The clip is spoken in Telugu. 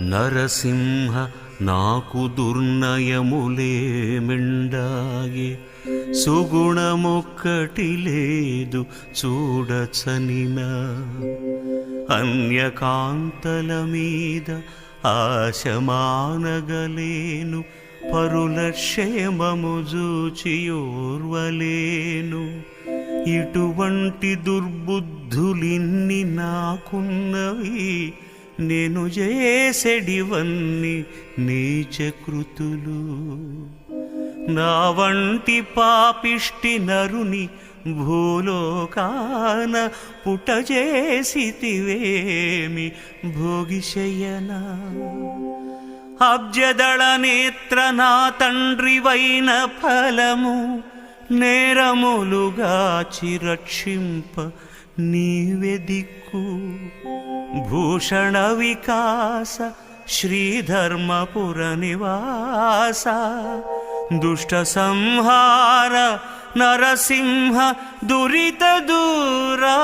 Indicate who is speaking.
Speaker 1: నరసింహ నాకు దుర్నయములేమెండాయే, సుగుణమొక్కటి లేదు చూడచనినా. అన్యకాంతల మీద ఆశమానగలేను, పరుల క్షేమము జూచియోర్వలేను. ఇటువంటి దుర్బుద్ధులిన్ని నాకున్నవి, నేను చేసెడివన్నీ నీచకృతులు. నా వంటి పాపిష్టి నరుని భూలోకాన పుటజేసితివేమి భోగిశయనా. అబ్జదళ నేత్ర నా తండ్రివైన ఫలము, నేరములుగాచి రక్షింప నీవే దిక్కు. భూషణ వికాస శ్రీధర్మపుర నివాస, దుష్ట సంహార నరసింహ దురిత దూరా.